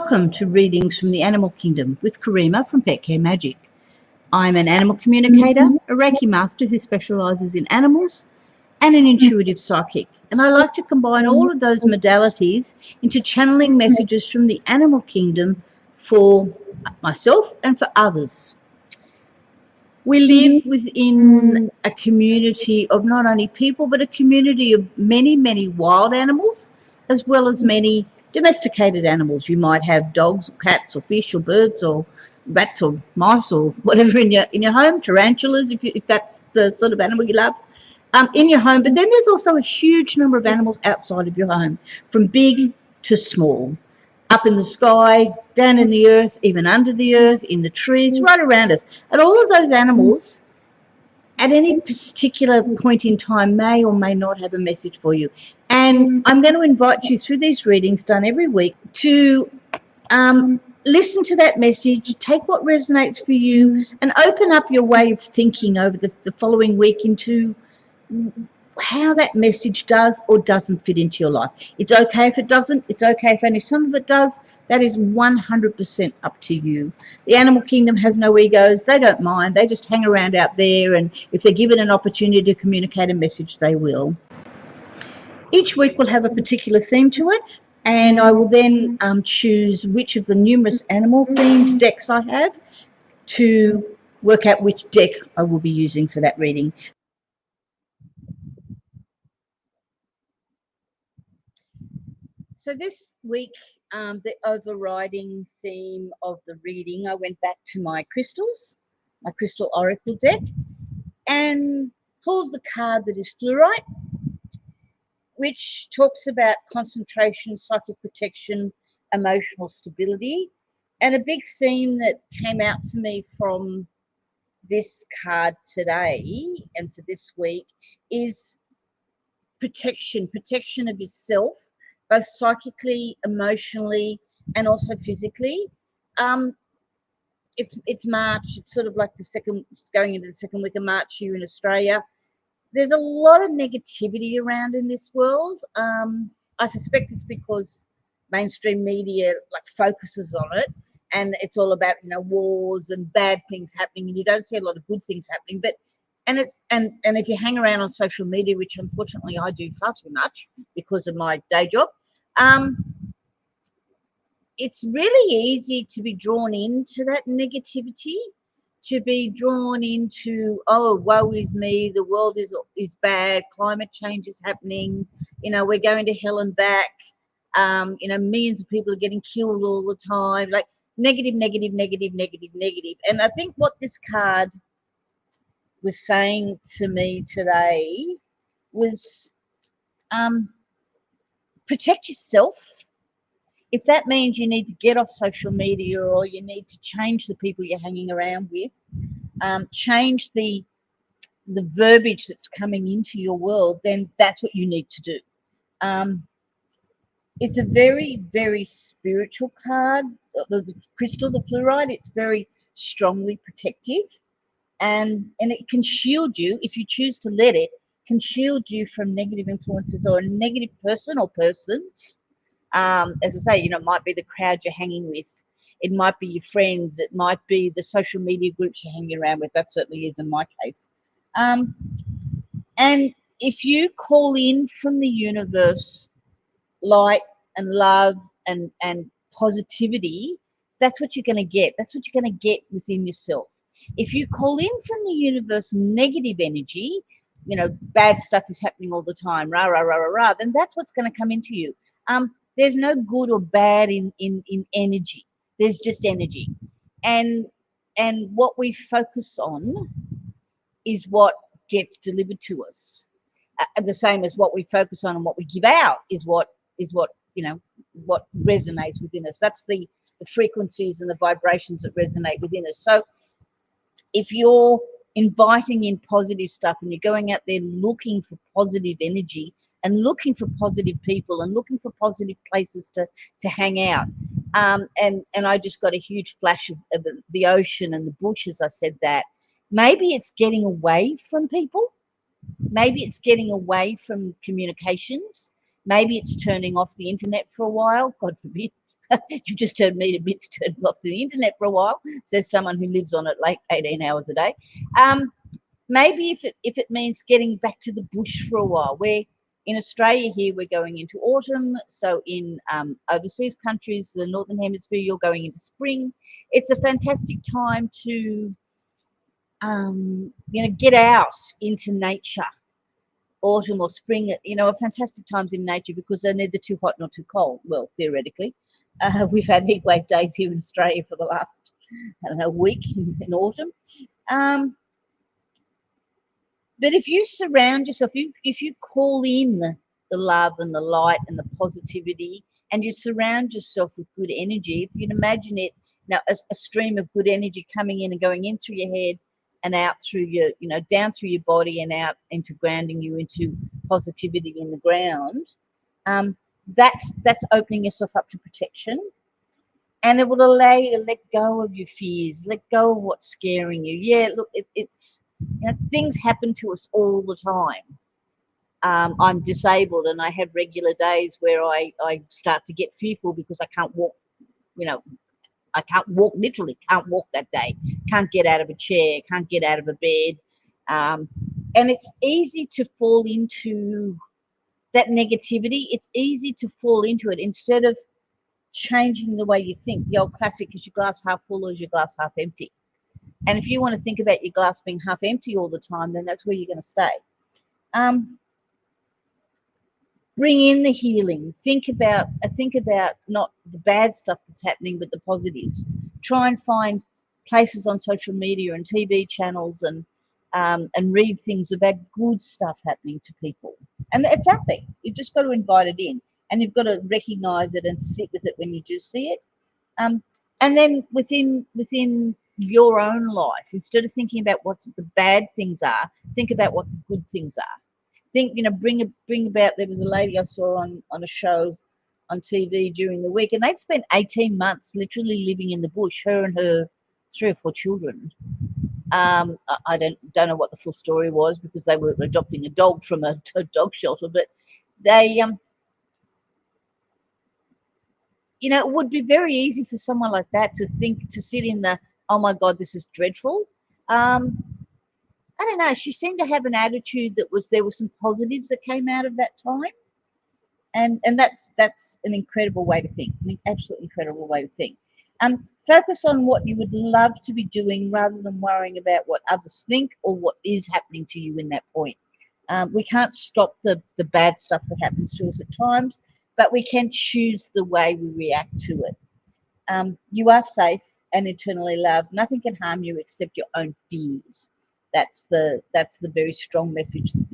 Welcome to Readings from the Animal Kingdom with Kareema from Pet Care Magic. I'm an animal communicator, a Reiki master who specialises in animals, and an intuitive psychic. And I like to combine all of those modalities into channeling messages from the animal kingdom for myself and for others. We live within a community of not only people, but a community of many, many wild animals, as well as many domesticated animals. You might have dogs or cats or fish or birds or rats or mice or whatever in your home, tarantulas if that's the sort of animal you love, in your home. But then there's also a huge number of animals outside of your home, from big to small, up in the sky, down in the earth, even under the earth, in the trees, right around us. And all of those animals at any particular point in time may or may not have a message for you. And I'm going to invite you through these readings done every week to listen to that message, take what resonates for you, and open up your way of thinking over the following week into how that message does or doesn't fit into your life. It's okay if it doesn't. It's okay if only some of it does. That is 100% up to you. The animal kingdom has no egos. They don't mind. They just hang around out there, and if they're given an opportunity to communicate a message, they will. Each week will have a particular theme to it, and I will then choose which of the numerous animal-themed decks I have to work out which deck I will be using for that reading. So this week, the overriding theme of the reading, I went back to my crystals, my crystal oracle deck, and pulled the card that is fluorite, which talks about concentration, psychic protection, emotional stability. And a big theme that came out to me from this card today and for this week is protection of yourself, both psychically, emotionally, and also physically. It's March. It's sort of like going into the second week of March here in Australia. There's a lot of negativity around in this world. I suspect it's because mainstream media focuses on it, and it's all about wars and bad things happening, and you don't see a lot of good things happening. And if you hang around on social media, which unfortunately I do far too much because of my day job, it's really easy to be drawn into that negativity, to be drawn into, oh, woe is me, the world is bad, climate change is happening, we're going to hell and back, millions of people are getting killed all the time, like negative. And I think what this card was saying to me today was protect yourself. If that means you need to get off social media, or you need to change the people you're hanging around with, change the verbiage that's coming into your world, then that's what you need to do. It's a very, very spiritual card. The crystal, the fluorite, it's very strongly protective. And it can shield you, if you choose to let it, can shield you from negative influences or a negative person or persons. As I say, it might be the crowd you're hanging with. It might be your friends. It might be the social media groups you're hanging around with. That certainly is in my case. And if you call in from the universe light and love and positivity, that's what you're going to get. That's what you're going to get within yourself. If you call in from the universe negative energy, bad stuff is happening all the time, rah, rah, rah, rah, rah, then that's what's going to come into you. There's no good or bad in energy. There's just energy. And what we focus on is what gets delivered to us. The same as what we focus on and what we give out is what resonates within us. That's the frequencies and the vibrations that resonate within us. So if you're inviting in positive stuff and you're going out there looking for positive energy and looking for positive people and looking for positive places to hang out, and I just got a huge flash of the ocean and the bush as I said that, maybe it's getting away from people, maybe it's getting away from communications, maybe it's turning off the internet for a while, God forbid. You've just turned me a bit to turn off the internet for a while, says someone who lives on it like 18 hours a day. Maybe if it means getting back to the bush for a while. Where in Australia here we're going into autumn, so in overseas countries, the northern hemisphere, you're going into spring. It's a fantastic time to get out into nature. Autumn or spring, are fantastic times in nature because they're neither too hot nor too cold. Well, theoretically, we've had heat wave days here in Australia for the last, I don't know, week in autumn. But if you surround yourself, if you call in the love and the light and the positivity, and you surround yourself with good energy, if you can imagine it now, a stream of good energy coming in and going in through your head and out through your, down through your body and out into grounding you into positivity in the ground, that's opening yourself up to protection. And it will allow you to let go of your fears, let go of what's scaring you. Yeah, look, it's things happen to us all the time. I'm disabled and I have regular days where I start to get fearful because I can't walk, I can't walk, literally can't walk that day, can't get out of a chair, can't get out of a bed. And it's easy to fall into that negativity. It's easy to fall into it instead of changing the way you think. The old classic, is your glass half full or is your glass half empty? And if you want to think about your glass being half empty all the time, then that's where you're going to stay. Bring in the healing. Think about not the bad stuff that's happening, but the positives. Try and find places on social media and TV channels and read things about good stuff happening to people. And it's out there. You've just got to invite it in, and you've got to recognize it and sit with it when you do see it. And then within your own life, instead of thinking about what the bad things are, think about what the good things are. Think, bring about. There was a lady I saw on a show on TV during the week, and they'd spent 18 months literally living in the bush, her and her 3 or 4 children. I don't know what the full story was because they were adopting a dog from a dog shelter, but they it would be very easy for someone like that to sit in the, oh my God, this is dreadful. I don't know. She seemed to have an attitude that there were some positives that came out of that time, and that's an incredible way to think, an absolutely incredible way to think. Focus on what you would love to be doing rather than worrying about what others think or what is happening to you in that point. We can't stop the bad stuff that happens to us at times, but we can choose the way we react to it. You are safe and eternally loved. Nothing can harm you except your own fears. That's the very strong message that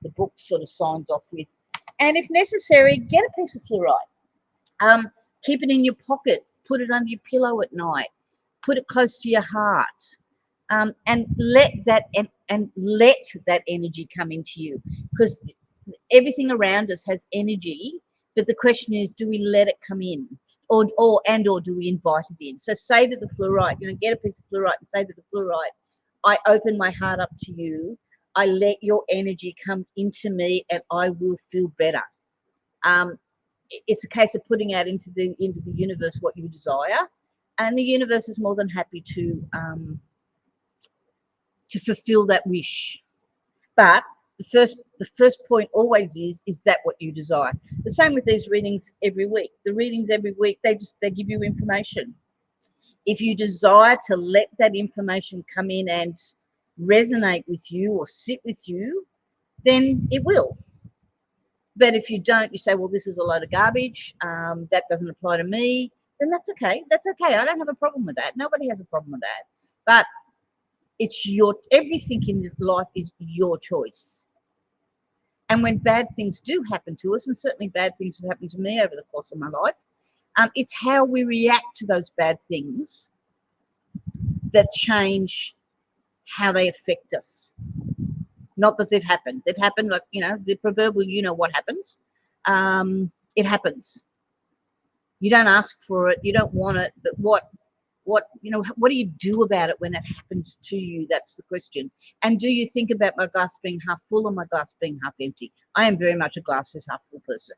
the book sort of signs off with. And if necessary, get a piece of fluorite. Keep it in your pocket. Put it under your pillow at night. Put it close to your heart. And let that energy come into you, because everything around us has energy. But the question is, do we let it come in, or do we invite it in? So say to the fluorite, get a piece of fluorite and say to the fluorite, I open my heart up to you. I let your energy come into me, and I will feel better. It's a case of putting out into the universe what you desire, and the universe is more than happy to fulfill that wish. But the first point always is that what you desire. The same with these readings every week. The readings every week, they give you information. If you desire to let that information come in and resonate with you or sit with you, then it will. But if you don't, you say, well, this is a load of garbage, that doesn't apply to me, then that's okay. That's okay. I don't have a problem with that. Nobody has a problem with that. But it's everything in life is your choice. And when bad things do happen to us, and certainly bad things have happened to me over the course of my life, it's how we react to those bad things that change how they affect us. Not that they've happened. They've happened, like, the proverbial, what happens. It happens. You don't ask for it. You don't want it. But what do you do about it when it happens to you? That's the question. And do you think about my glass being half full or my glass being half empty? I am very much a glass is half full person.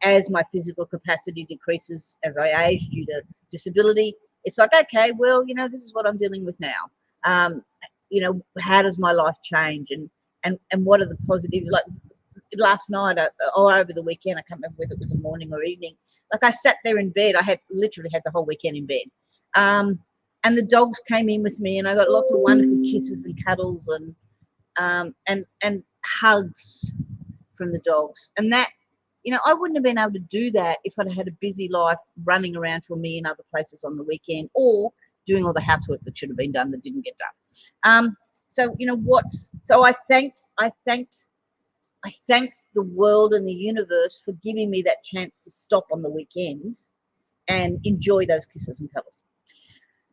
as my physical capacity decreases as I age due to disability, it's like, okay, well, this is what I'm dealing with now. How does my life change, and what are the positives? Like last night or over the weekend, I can't remember whether it was a morning or evening. Like I sat there in bed. I had literally had the whole weekend in bed, and the dogs came in with me, and I got lots of wonderful kisses and cuddles and hugs from the dogs. And that, I wouldn't have been able to do that if I'd had a busy life running around to a million other places on the weekend, or doing all the housework that should have been done that didn't get done. So I thanked the world and the universe for giving me that chance to stop on the weekends and enjoy those kisses and cuddles.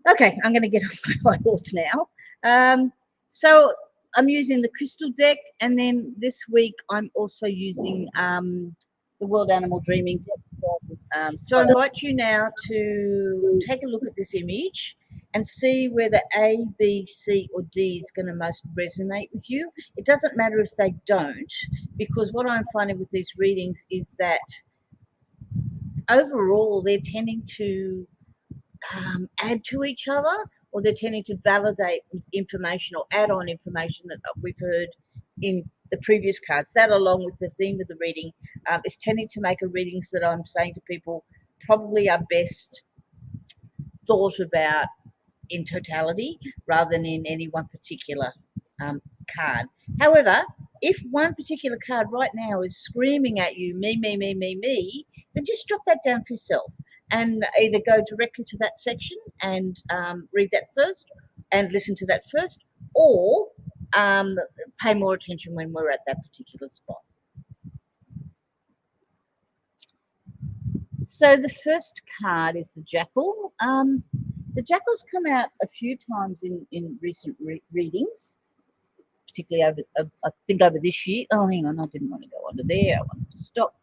Okay, I'm going to get off my horse now. So I'm using the crystal deck, and then this week I'm also using the World Animal Dreaming deck. So I invite you now to take a look at this image and see whether A, B, C, or D is going to most resonate with you. It doesn't matter if they don't, because what I'm finding with these readings is that overall they're tending to add to each other, or they're tending to validate information or add on information that we've heard in the previous cards. That, along with the theme of the reading, is tending to make a readings that I'm saying to people probably are best thought about in totality rather than in any one particular card. However, if one particular card right now is screaming at you, me, me, me, me, me, then just jot that down for yourself and either go directly to that section and read that first and listen to that first, or pay more attention when we're at that particular spot. So the first card is the Jackal. The Jackal's come out a few times in recent readings, particularly I think over this year. Oh, hang on, I didn't want to go under there. I wanted to stop.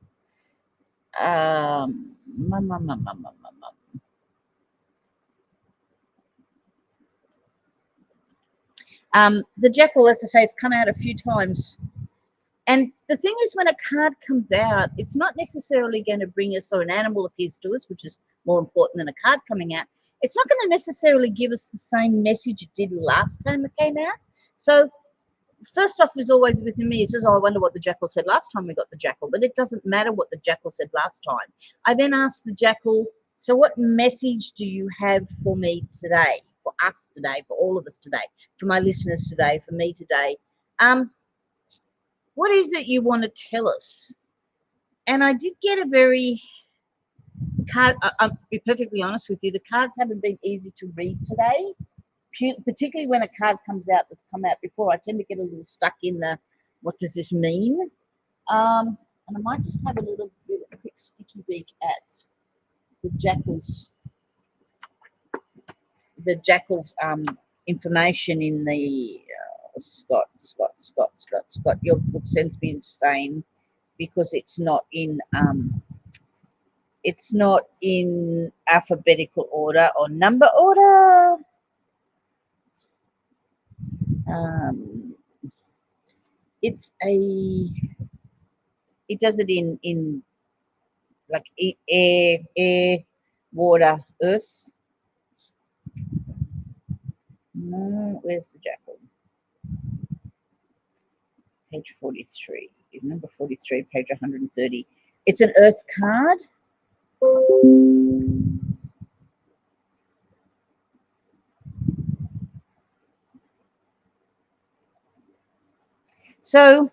The Jackal, as I say, has come out a few times. And the thing is, when a card comes out, it's not necessarily going to bring us, or an animal appears to us, which is more important than a card coming out. It's not going to necessarily give us the same message it did last time it came out. So first off is always with me, it says, oh, I wonder what the Jackal said last time we got the Jackal. But it doesn't matter what the Jackal said last time. I then asked the Jackal, so what message do you have for me today, for us today, for all of us today, for my listeners today, for me today? What is it you want to tell us? And I did get a very card. I'll be perfectly honest with you. The cards haven't been easy to read today, particularly when a card comes out that's come out before. I tend to get a little stuck in the, what does this mean? And I might just have a little bit of a quick sticky beak at the Jackal's information in the Scott, your book sends me insane because it's not in alphabetical order or number order. It does it in like air, water, earth. No, where's the Jackal? Page 43, number 43, page 130. It's an earth card. So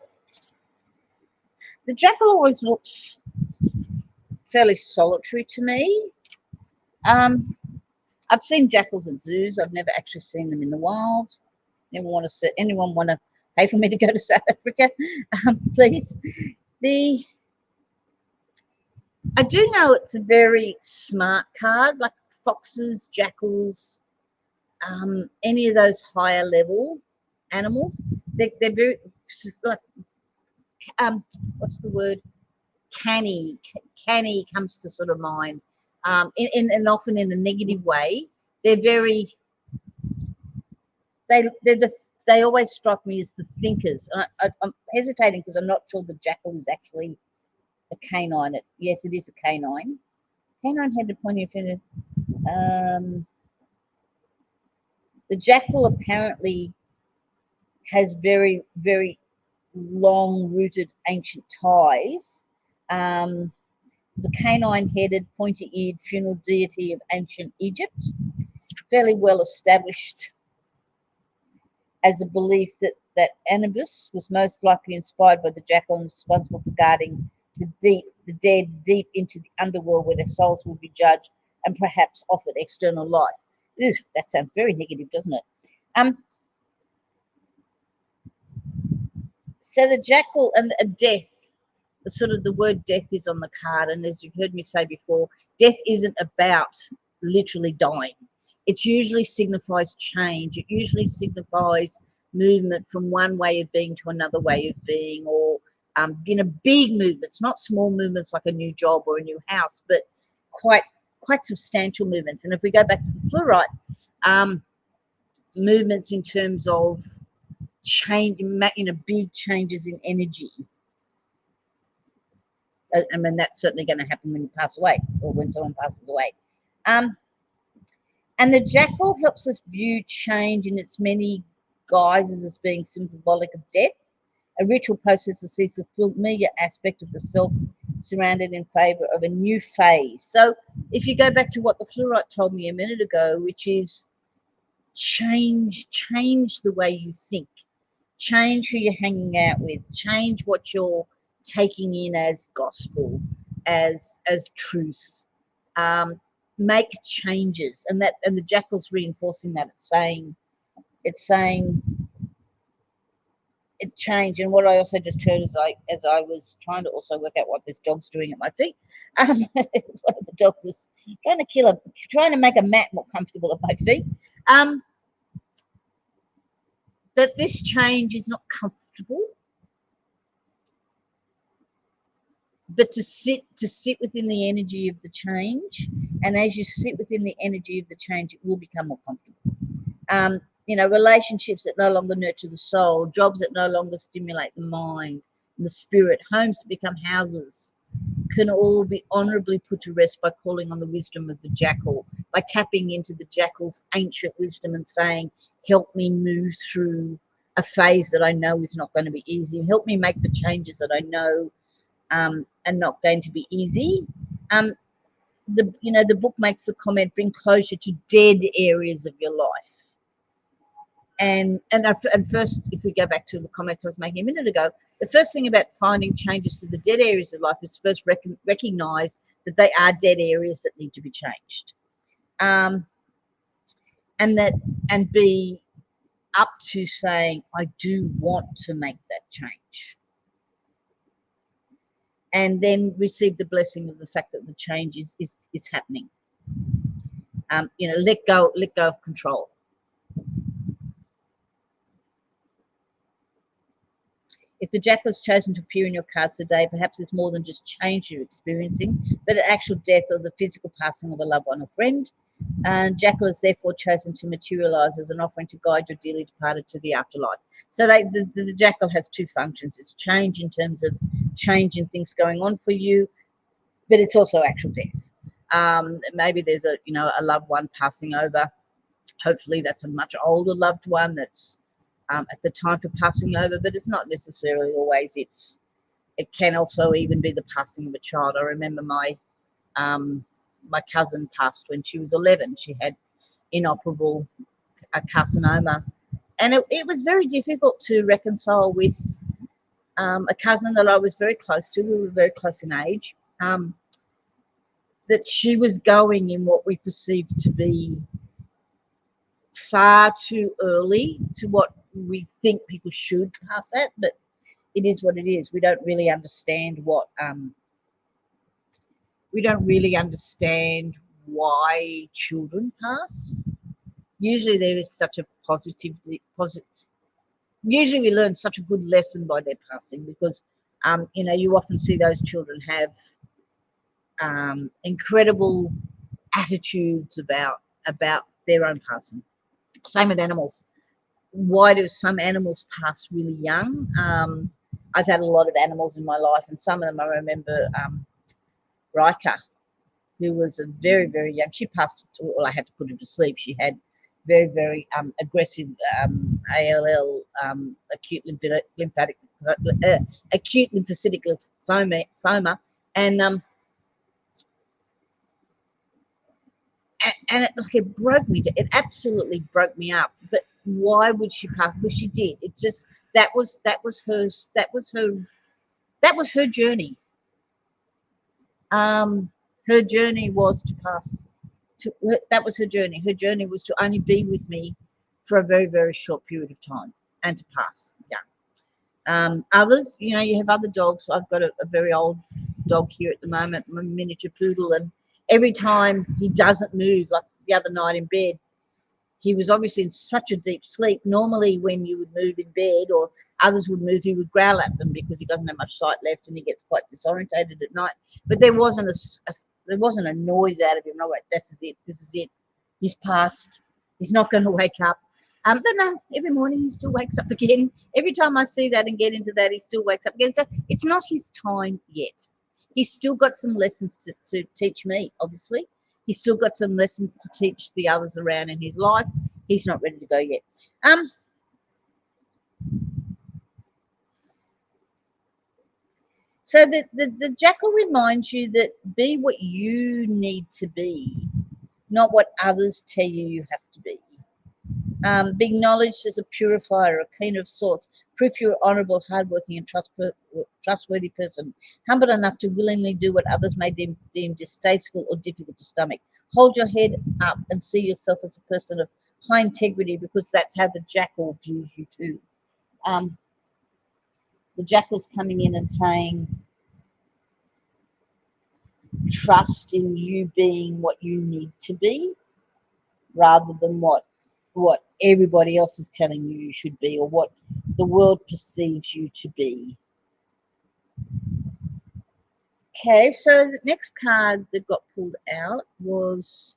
the Jackal always looks fairly solitary to me. I've seen jackals at zoos. I've never actually seen them in the wild. Anyone want to pay for me to go to South Africa, please? I do know it's a very smart card, like foxes, jackals, any of those higher level animals. They're very, like, what's the word? Canny comes to sort of mind, and often in a negative way. They're very, they always strike me as the thinkers. I'm hesitating because I'm not sure the Jackal is actually a canine. Yes, it is a canine. Canine-headed pointing finger. The jackal apparently has very, very long-rooted ancient ties. The canine-headed, pointy-eared funeral deity of ancient Egypt, fairly well established as a belief that Anubis was most likely inspired by the jackal and responsible for guarding the dead deep into the underworld where their souls will be judged and perhaps offered external life. Ugh, that sounds very negative, doesn't it? So the jackal and death, the word death is on the card, and as you've heard me say before, death isn't about literally dying. It usually signifies change. It usually signifies movement from one way of being to another way of being, or big movements, not small movements like a new job or a new house, but quite substantial movements. And if we go back to the fluorite, movements in terms of change, big changes in energy. I mean, that's certainly going to happen when you pass away, or when someone passes away. And the jackal helps us view change in its many guises as being symbolic of death. A ritual process that sees the familiar aspect of the self surrounded in favor of a new phase. So if you go back to what the fluorite told me a minute ago, which is change the way you think, change who you're hanging out with, change what you're taking in as gospel, as truth. Make changes, and the jackal's reinforcing that. It's saying it changed. And what I also just heard as I was trying to also work out what this dog's doing at my feet, one of the dogs is trying to make a mat more comfortable at my feet. That this change is not comfortable, but to sit within the energy of the change, and as you sit within the energy of the change, it will become more comfortable. Relationships that no longer nurture the soul, jobs that no longer stimulate the mind and the spirit, homes that become houses, can all be honorably put to rest by calling on the wisdom of the jackal, by tapping into the jackal's ancient wisdom and saying, help me move through a phase that I know is not going to be easy. Help me make the changes that I know are not going to be easy. The book makes a comment, bring closure to dead areas of your life. And first, if we go back to the comments I was making a minute ago, the first thing about finding changes to the dead areas of life is first recognize that they are dead areas that need to be changed, and be up to saying, I do want to make that change, and then receive the blessing of the fact that the change is happening. Let go of control. If the jackal has chosen to appear in your cards today, perhaps it's more than just change you're experiencing, but an actual death or the physical passing of a loved one or friend. And jackal has therefore chosen to materialize as an offering to guide your dearly departed to the afterlife. So the jackal has two functions. It's change in terms of changing things going on for you, but it's also actual death. Maybe there's a loved one passing over. Hopefully that's a much older loved one that's at the time for passing over, but it's not necessarily always. It can also even be the passing of a child. I remember my cousin passed when she was 11. She had inoperable carcinoma, and it was very difficult to reconcile with a cousin that I was very close to. We were very close in age. That she was going in what we perceived to be far too early to what we think people should pass at, but it is what it is. We don't really understand why children pass. Usually there is such a positive. Usually we learn such a good lesson by their passing, because you often see those children have incredible attitudes about their own passing. Same with animals. Why do some animals pass really young? I've had a lot of animals in my life, and some of them I remember. Reiki, who was a very, very young. She passed. Well, I had to put her to sleep. She had very, very aggressive ALL, acute lymphatic, acute lymphocytic lymphoma, and it broke me. It absolutely broke me up. But why would she pass? Well, she did. It just that was her journey. Her journey was to pass. That was her journey. Her journey was to only be with me for a very, very short period of time and to pass. Yeah. Others, you have other dogs. I've got a very old dog here at the moment, a miniature poodle, and every time he doesn't move, like the other night in bed, he was obviously in such a deep sleep. Normally, when you would move in bed or others would move, he would growl at them because he doesn't have much sight left and he gets quite disorientated at night. But there wasn't a noise out of him. No, wait, this is it. This is it. He's passed. He's not going to wake up. But no, every morning he still wakes up again. Every time I see that and get into that, he still wakes up again. So it's not his time yet. He's still got some lessons to teach me, obviously. He's still got some lessons to teach the others around in his life. He's not ready to go yet. So the jackal reminds you that be what you need to be, not what others tell you have to be. Be acknowledged as a purifier, a cleaner of sorts, proof you're honourable, hardworking, and trustworthy person, humble enough to willingly do what others may deem distasteful or difficult to stomach. Hold your head up and see yourself as a person of high integrity, because that's how the jackal views you too. The jackal's coming in and saying, trust in you being what you need to be, rather than what everybody else is telling you should be, or what the world perceives you to be. Okay, so the next card that got pulled out was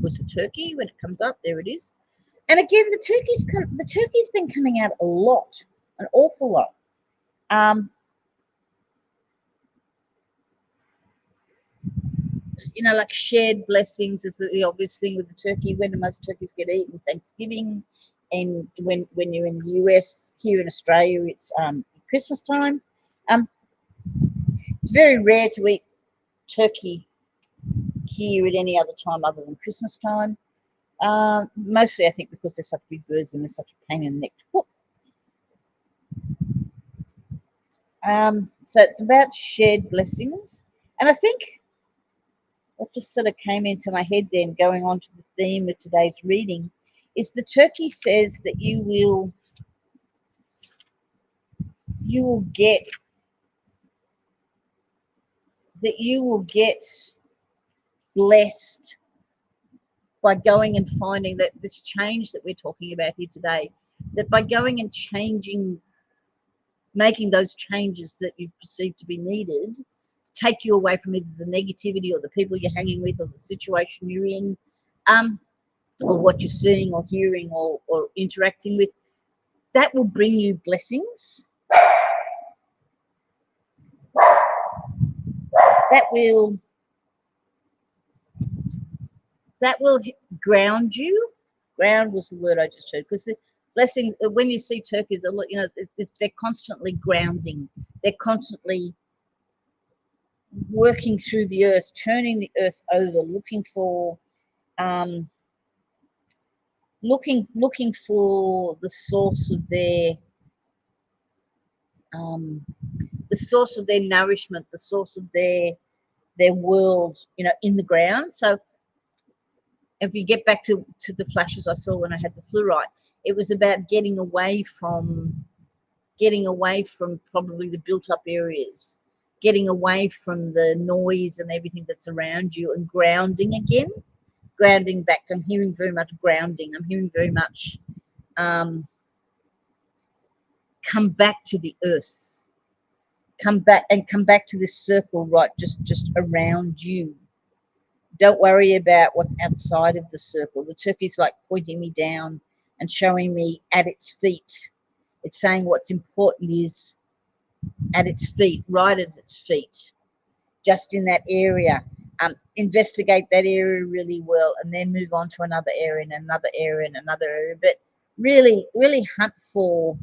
the turkey. When it comes up, there it is. And again, the turkey's been coming out a lot, an awful lot. Like shared blessings is the obvious thing with the turkey. When do most turkeys get eaten? Thanksgiving, and when you're in the US, here in Australia, it's Christmas time. It's very rare to eat turkey here at any other time other than Christmas time. Mostly, I think, because they're such big birds and they're such a pain in the neck to cook. So it's about shared blessings, and I think what just sort of came into my head then, going on to the theme of today's reading, is the turkey says that you will get blessed by going and finding that this change that we're talking about here today, that by going and making those changes that you perceive to be needed, to take you away from either the negativity or the people you're hanging with or the situation you're in, or what you're seeing or hearing or interacting with, that will bring you blessings. That will ground you. Ground was the word I just heard, because the blessings, when you see turkeys, they're constantly grounding. They're constantly working through the earth, turning the earth over, looking for the source of their nourishment, the source of their world, in the ground. So if you get back to the flashes I saw when I had the fluorite, it was about getting away from probably the built up areas, getting away from the noise and everything that's around you, and grounding again, grounding back. I'm hearing very much grounding. I'm hearing very much come back to the earth, come back to this circle, right, just around you. Don't worry about what's outside of the circle. The turkey's like pointing me down and showing me at its feet It's saying what's important is at its feet, right at its feet, just in that area. Investigate that area really well, and then move on to another area and another area and another area. But really, really hunt for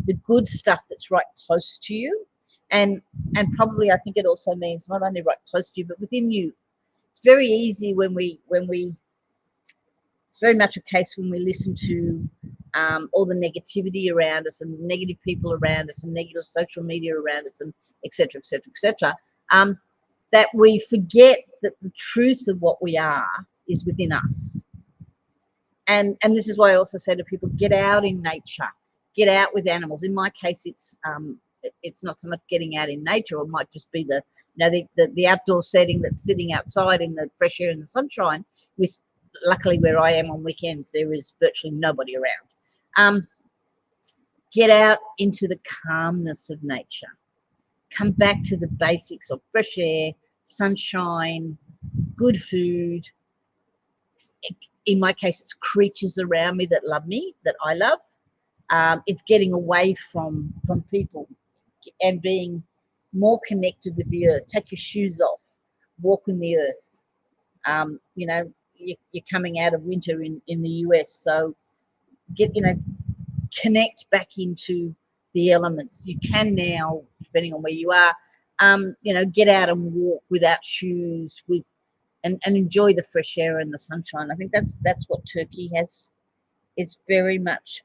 the good stuff that's right close to you. And probably I think it also means not only right close to you, but within you. It's very easy when we it's very much a case when we listen to all the negativity around us and negative people around us and negative social media around us and etc etc etc, that we forget that the truth of what we are is within us. And this is why I also say to people, get out in nature, get out with animals. In my case, it's not so much getting out in nature, or it might just be the outdoor setting that's sitting outside in the fresh air and the sunshine. With luckily where I am on weekends, there is virtually nobody around. Get out into the calmness of nature. Come back to the basics of fresh air, sunshine, good food. In my case, it's creatures around me that love me, that I love. It's getting away from people and being more connected with the earth. Take your shoes off, walk in the earth. You're coming out of winter in the US, so connect back into the elements. You can now, depending on where you are, get out and walk without shoes, and enjoy the fresh air and the sunshine. I think that's what Turkey is very much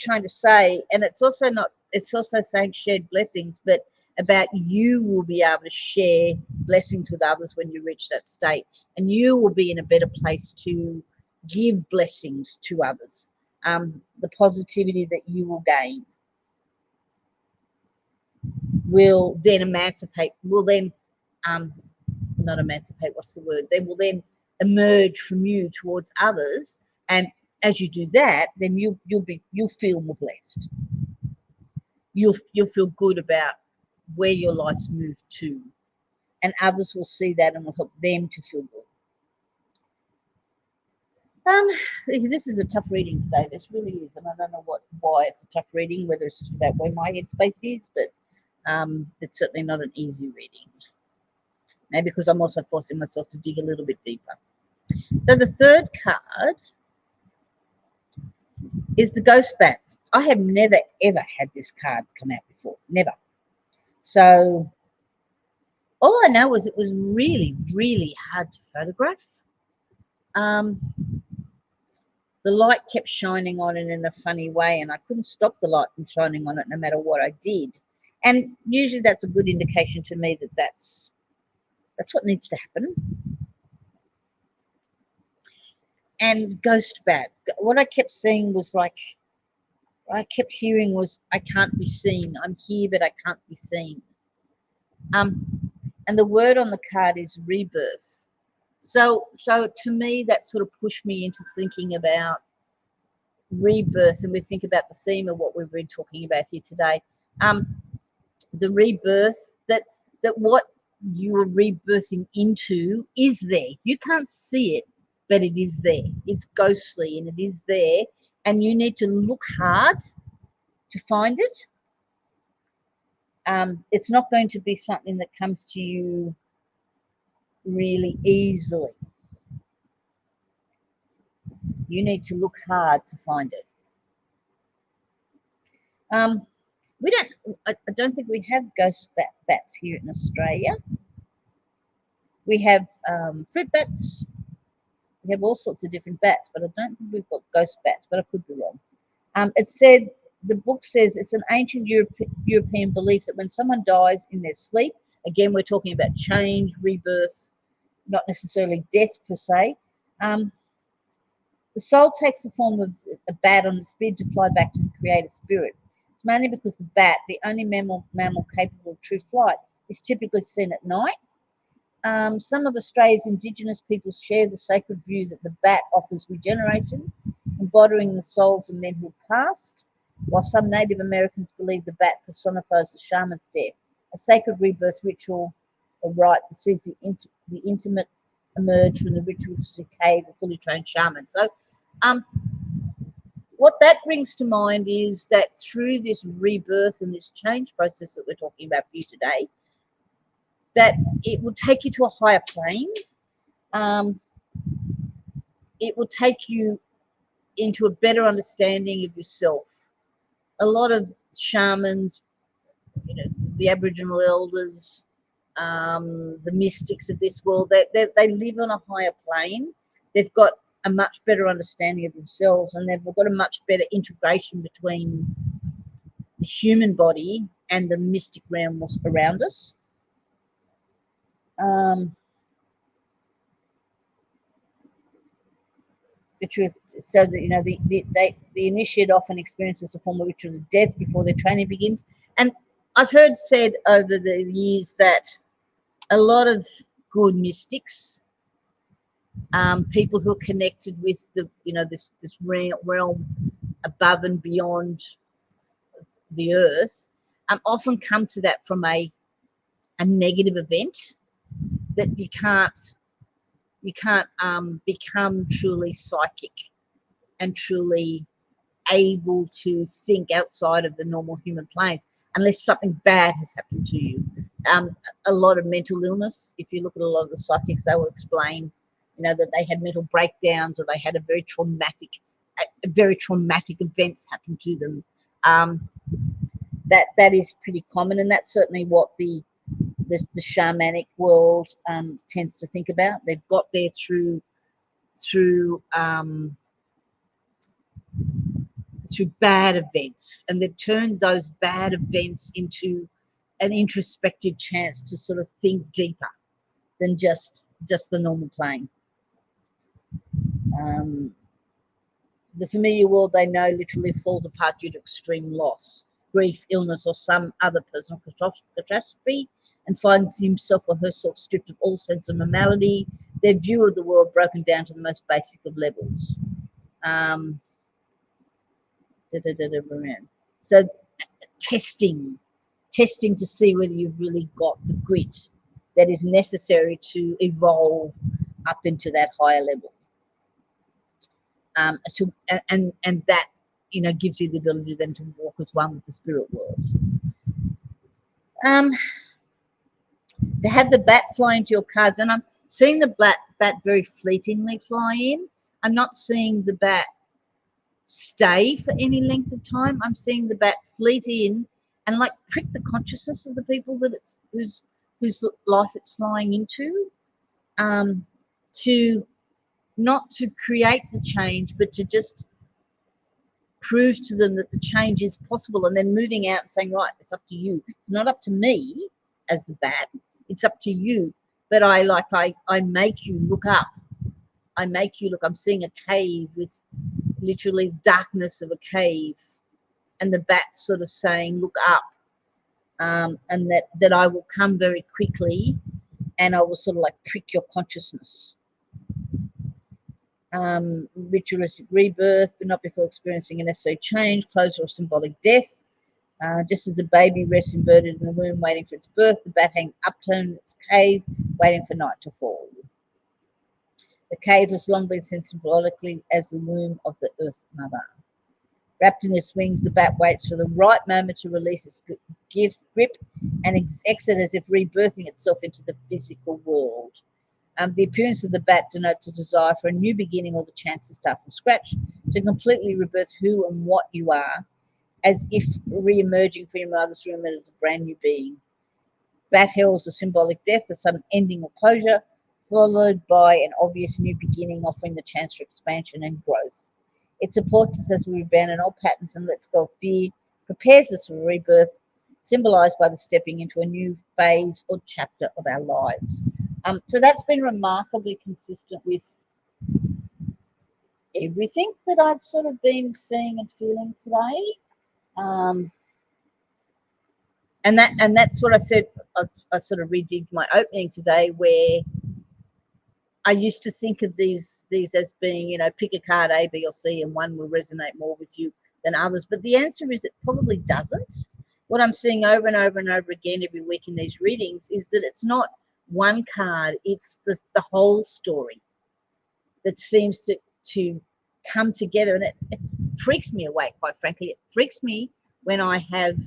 trying to say. And it's also saying shared blessings, but about you will be able to share blessings with others when you reach that state, and you will be in a better place to give blessings to others. The positivity that you will gain will then not emancipate, what's the word? They will then emerge from you towards others, and as you do that, then you'll feel more blessed. You'll feel good about where your life's moved to, and others will see that and will help them to feel good. This is a tough reading today. This really is, and I don't know why it's a tough reading, whether it's just about where my headspace is, but it's certainly not an easy reading. Maybe because I'm also forcing myself to dig a little bit deeper. So the third card is the Ghost Bat. I have never ever had this card come out before, never. So all I know is it was really, really hard to photograph. The light kept shining on it in a funny way, and I couldn't stop the light from shining on it no matter what I did. And usually that's a good indication to me that that's what needs to happen. And Ghost Bat, what I kept seeing was I kept hearing was, I can't be seen. I'm here, but I can't be seen. And the word on the card is rebirth. So to me, that sort of pushed me into thinking about rebirth, and we think about the theme of what we've been talking about here today. The rebirth, that what you are rebirthing into is there. You can't see it, but it is there. It's ghostly and it is there, and you need to look hard to find it. It's not going to be something that comes to you really easily. You need to look hard to find it. I don't think we have ghost bats here in Australia. We have fruit bats. We have all sorts of different bats, but I don't think we've got ghost bats, but I could be wrong. The book says it's an ancient European belief that when someone dies in their sleep, again, we're talking about change, rebirth, not necessarily death per se, the soul takes the form of a bat on its bid to fly back to the creator spirit. It's mainly because the bat, the only mammal capable of true flight, is typically seen at night. Some of Australia's Indigenous peoples share the sacred view that the bat offers regeneration, embodying the souls of men who have passed, while some Native Americans believe the bat personifies the shaman's death, a sacred rebirth ritual or rite that sees the intimate emerge from the ritualistic cave of fully trained shaman. So what that brings to mind is that through this rebirth and this change process that we're talking about for you today, that it will take you to a higher plane. It will take you into a better understanding of yourself. A lot of shamans, the Aboriginal elders, the mystics of this world, they live on a higher plane. They've got a much better understanding of themselves, and they've got a much better integration between the human body and the mystic realms around us. The truth, so that the initiate often experiences a form of ritual of death before their training begins. And I've heard said over the years that a lot of good mystics, people who are connected with the this realm above and beyond the earth, often come to that from a negative event, that you can't become truly psychic and truly able to think outside of the normal human planes unless something bad has happened to you. A lot of mental illness, if you look at a lot of the psychics, they will explain that they had mental breakdowns, or they had a very traumatic events happen to them. That is pretty common, and that's certainly what the shamanic world tends to think about. They've got there through bad events, and they've turned those bad events into an introspective chance to sort of think deeper than just the normal plane. The familiar world they know literally falls apart due to extreme loss, grief, illness, or some other personal catastrophe, and finds himself or herself stripped of all sense of normality, their view of the world broken down to the most basic of levels. So testing to see whether you've really got the grit that is necessary to evolve up into that higher level. And that gives you the ability then to walk as one with the spirit world. To have the bat fly into your cards, and I'm seeing the bat very fleetingly fly in. I'm not seeing the bat stay for any length of time. I'm seeing the bat fleet in and like prick the consciousness of the people that whose life it's flying into, to not to create the change, but to just prove to them that the change is possible, and then moving out and saying, right, it's up to you. It's not up to me as the bat, it's up to you. But I make you look up. I make you look. I'm seeing a cave with literally darkness of a cave, and the bat sort of saying, look up, and that I will come very quickly, and I will sort of like prick your consciousness. Ritualistic rebirth, but not before experiencing a necessary change, closure, or symbolic death. Just as a baby rests inverted in the womb waiting for its birth, the bat hangs upturned in its cave waiting for night to fall. The cave has long been seen symbolically as the womb of the Earth Mother. Wrapped in its wings, the bat waits for the right moment to release its grip and exit as if rebirthing itself into the physical world. The appearance of the bat denotes a desire for a new beginning or the chance to start from scratch, to completely rebirth who and what you are, as if re-emerging from your mother's womb as a brand new being. Bat heralds a symbolic death, a sudden ending or closure, followed by an obvious new beginning, offering the chance for expansion and growth. It supports us as we abandon old patterns and lets go of fear, prepares us for rebirth, symbolized by the stepping into a new phase or chapter of our lives. So that's been remarkably consistent with everything that I've sort of been seeing and feeling today. And that's what I said. I sort of redigged my opening today, where I used to think of these as being, pick a card A, B, or C, and one will resonate more with you than others. But the answer is it probably doesn't. What I'm seeing over and over and over again every week in these readings is that it's not one card, it's the whole story that seems to come together. And freaks me away, quite frankly. It freaks me when I have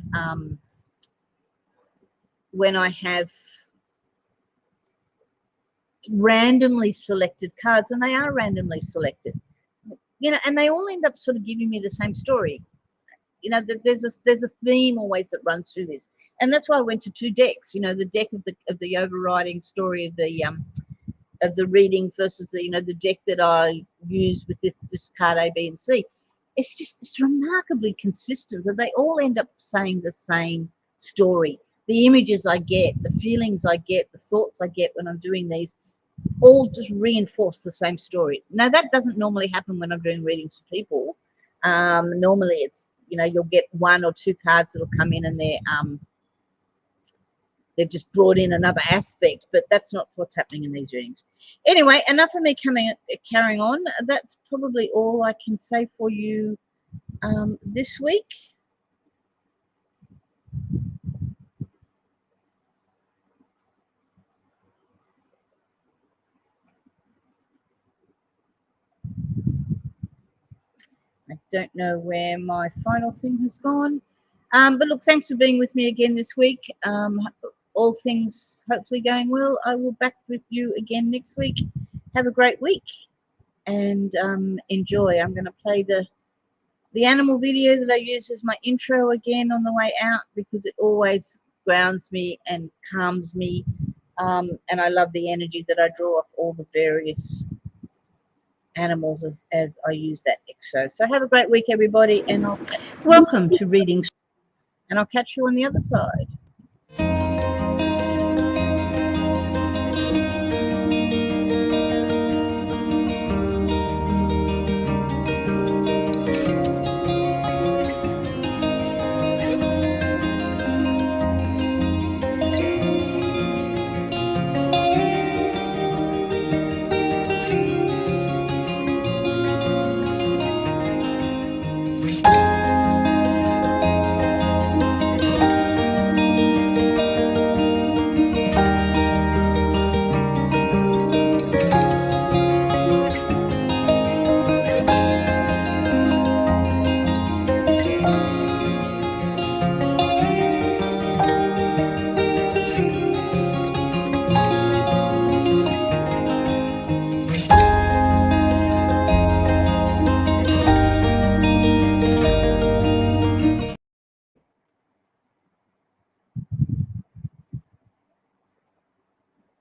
randomly selected cards, and they are randomly selected, and they all end up sort of giving me the same story. There's a theme always that runs through this, and that's why I went to 2 decks. The deck of the overriding story of the reading versus the deck that I use with this card A, B, and C. It's remarkably consistent that they all end up saying the same story. The images I get, the feelings I get, the thoughts I get when I'm doing these, all just reinforce the same story. Now, that doesn't normally happen when I'm doing readings for people. Normally it's, you'll get 1 or 2 cards that'll come in, and they've just brought in another aspect, but that's not what's happening in these readings. Anyway, enough of me carrying on. That's probably all I can say for you this week. I don't know where my final thing has gone. But look, thanks for being with me again this week. All things hopefully going well. I will back with you again next week. Have a great week and enjoy. I'm going to play the animal video that I use as my intro again on the way out, because it always grounds me and calms me. And I love the energy that I draw off all the various animals as I use that exo. So have a great week, everybody, and welcome to Readings, and I'll catch you on the other side.